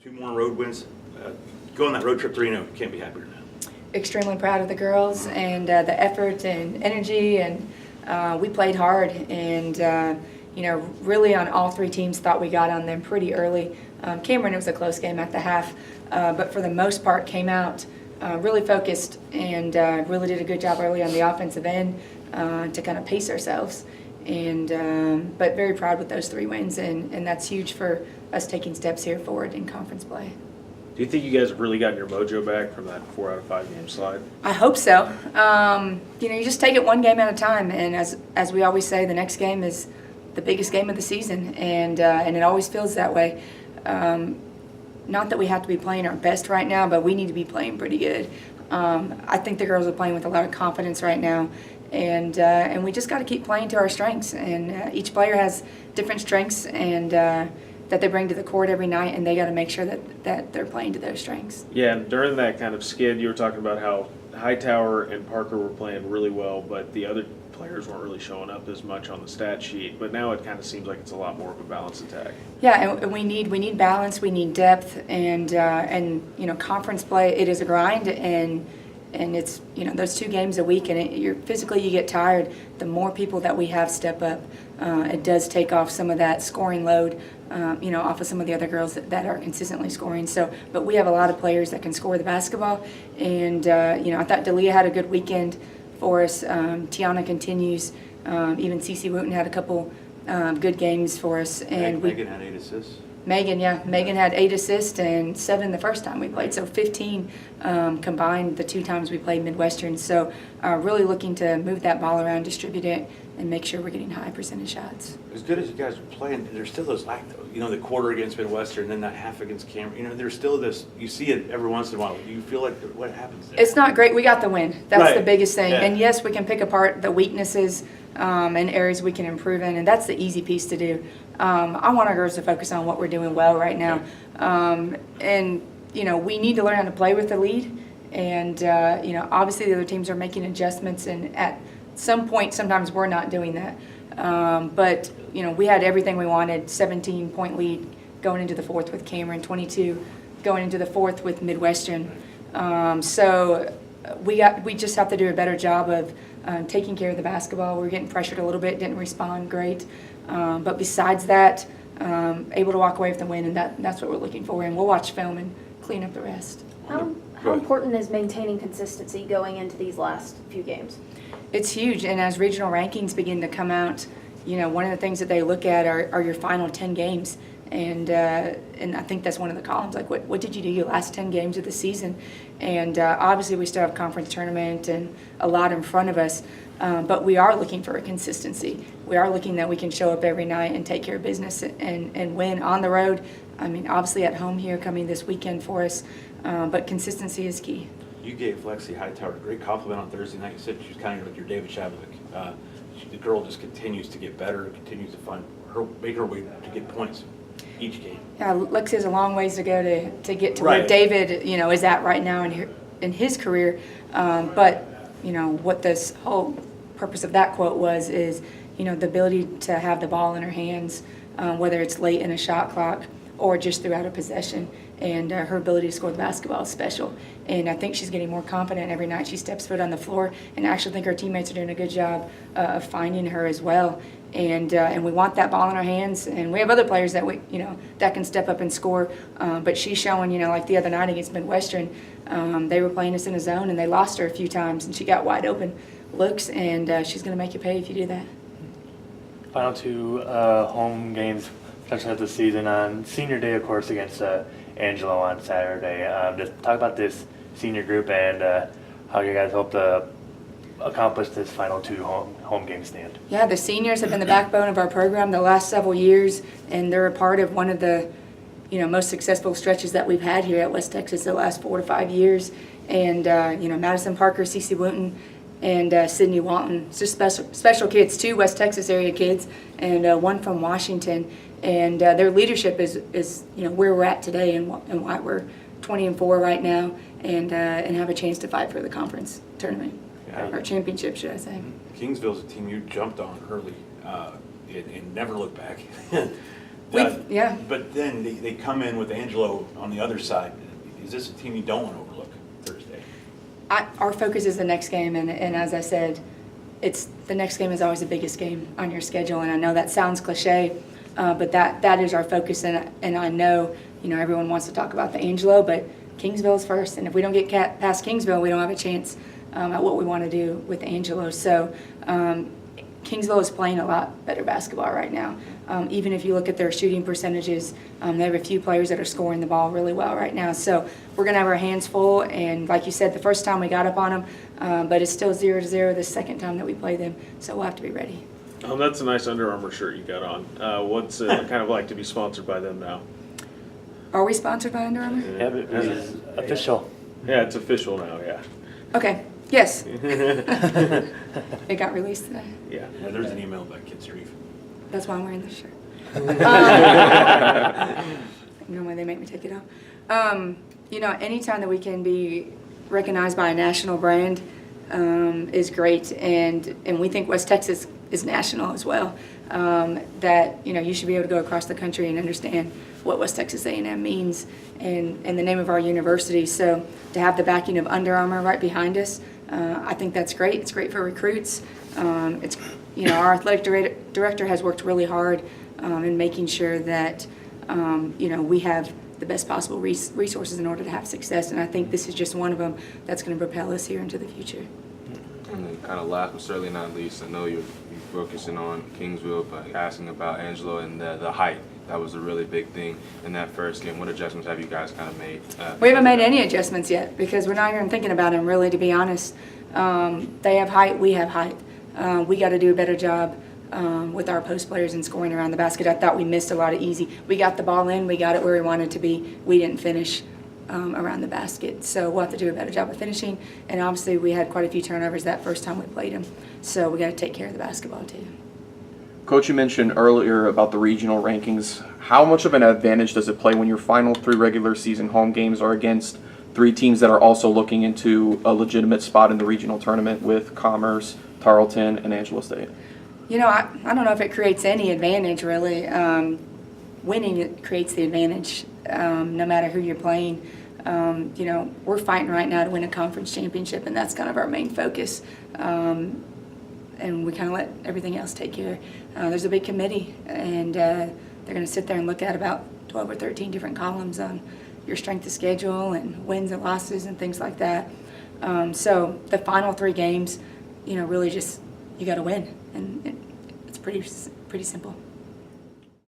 2 more road wins. Go on that road trip 3-0. Can't be happier now. Extremely proud of the girls and the effort and energy, and we played hard, and really on all 3 teams thought we got on them pretty early. Cameron, it was a close game at the half, but for the most part came out really focused and really did a good job early on the offensive end to kind of pace ourselves. And but very proud with those 3 wins, and that's huge for us taking steps here forward in conference play. Do you think you guys have really gotten your mojo back from that 4 out of 5 game slide? I hope so. You just take it one game at a time, and as we always say, the next game is the biggest game of the season, and it always feels that way. Not that we have to be playing our best right now, but we need to be playing pretty good. I think the girls are playing with a lot of confidence right now, and we just got to keep playing to our strengths. And each player has different strengths and that they bring to the court every night, and they got to make sure that they're playing to those strengths. Yeah, and during that kind of skid, you were talking about how Hightower and Parker were playing really well, but the other players weren't really showing up as much on the stat sheet. But now it kind of seems like it's a lot more of a balanced attack. Yeah, and we need balance, we need depth, and conference play, it is a grind, and it's those 2 games a week, and you're physically you get tired. The more people that we have step up, it does take off some of that scoring load, off of some of the other girls that are consistently scoring. So, but we have a lot of players that can score the basketball, and I thought Dalia had a good weekend for us. Tiana continues. Even Cece Wooten had a couple good games for us, and Megan had 8 assists. Megan had 8 assists and 7 the first time we played, so 15 combined the 2 times we played Midwestern. So really looking to move that ball around, distribute it, and make sure we're getting high percentage shots. As good as you guys are playing, there's still those the quarter against Midwestern, and then that half against Cameron. There's still this. You see it every once in a while. Do you feel like what happens there? It's not great. We got the win. That's right. The biggest thing. Yeah. And yes, we can pick apart the weaknesses and areas we can improve in, and that's the easy piece to do. I want our girls to focus on what we're doing well right now, and we need to learn how to play with the lead. And obviously the other teams are making adjustments, and at some point, sometimes we're not doing that. But we had everything we wanted. 17-point lead going into the 4th with Cameron, 22 going into the 4th with Midwestern. So we just have to do a better job of taking care of the basketball. We're getting pressured a little bit, didn't respond great. But besides that, able to walk away with the win, and that's what we're looking for. And we'll watch film and clean up the rest. How important is maintaining consistency going into these last few games? It's huge, and as regional rankings begin to come out, one of the things that they look at are your final 10 games. And I think that's one of the columns, like what did you do your last 10 games of the season? And obviously we still have conference tournament and a lot in front of us, but we are looking for a consistency. We are looking that we can show up every night and take care of business and win on the road. I mean, obviously at home here coming this weekend for us, but consistency is key. You gave Lexie Hightower a great compliment on Thursday night. You said she was kind of like your David Shavlik. The girl just continues to get better, continues to make her way to get points each game. Yeah, Lexie has a long ways to go to get to right. where David, is at right now in his career. But what this whole purpose of that quote is the ability to have the ball in her hands, whether it's late in a shot clock or just throughout a possession. And her ability to score the basketball is special. And I think she's getting more confident every night she steps foot on the floor. And I actually think her teammates are doing a good job of finding her as well. And we want that ball in our hands. And we have other players that that can step up and score. But she's showing, like the other night against Midwestern, they were playing us in a zone and they lost her a few times, and she got wide open looks. And she's going to make you pay if you do that. Final 2 home games of the season on senior day, of course, against Angelo on Saturday. Just talk about this senior group and how you guys hope to accomplish this final 2 home game stand. Yeah, the seniors have been the backbone of our program the last several years, and they're a part of one of the most successful stretches that we've had here at West Texas the last 4 to 5 years. And Madison Parker, Cece Wooten, and Sydney Walton, it's just special kids, 2 West Texas area kids, and 1 from Washington. And their leadership is where we're at today, and why we're 20-4 right now, and have a chance to fight for the conference tournament, or championship, should I say? Kingsville's a team you jumped on early and never looked back. Yeah. But then they come in with Angelo on the other side. Is this a team you don't want to overlook Thursday? Our focus is the next game, and as I said, the next game is always the biggest game on your schedule, and I know that sounds cliche, but that is our focus, and I know, everyone wants to talk about the Angelo, but Kingsville is first, and if we don't get past Kingsville, we don't have a chance at what we want to do with Angelo. So Kingsville is playing a lot better basketball right now. Even if you look at their shooting percentages, they have a few players that are scoring the ball really well right now. So we're going to have our hands full, and like you said, the first time we got up on them, but it's still 0-0 the second time that we play them, so we'll have to be ready. That's a nice Under Armour shirt you got on. What's it kind of like to be sponsored by them now? Are we sponsored by Under Armour? Yeah, but this is official. Yeah, it's official now, yeah. Okay, yes. It got released today. Yeah. Yeah, there's an email by Kid Streef. That's why I'm wearing this shirt. Normally they make me take it off. Anytime that we can be recognized by a national brand is great, and we think West Texas is national as well. That you should be able to go across the country and understand what West Texas A&M means and the name of our university. So to have the backing of Under Armour right behind us, I think that's great. It's great for recruits. Our athletic director has worked really hard in making sure that we have the best possible resources in order to have success, and I think this is just one of them that's going to propel us here into the future. And then kind of last but certainly not least, I know you're focusing on Kingsville, but asking about Angelo and the height. That was a really big thing in that first game. What adjustments have you guys kind of made? We haven't made any adjustments yet because we're not even thinking about them, really, to be honest. They have height, we have height. We got to do a better job with our post players and scoring around the basket. I thought we missed a lot of easy. We got the ball in, we got it where we wanted to be. We didn't finish around the basket. So we'll have to do a better job of finishing. And obviously we had quite a few turnovers that first time we played them. So we got to take care of the basketball too. Coach, you mentioned earlier about the regional rankings. How much of an advantage does it play when your final 3 regular season home games are against 3 teams that are also looking into a legitimate spot in the regional tournament with Commerce, Tarleton, and Angelo State? I don't know if it creates any advantage, really. Winning it creates the advantage, no matter who you're playing. We're fighting right now to win a conference championship, and that's kind of our main focus. And we kind of let everything else take care. There's a big committee, and they're going to sit there and look at about 12 or 13 different columns on your strength of schedule and wins and losses and things like that. So the final 3 games, really just you got to win, and it's pretty simple.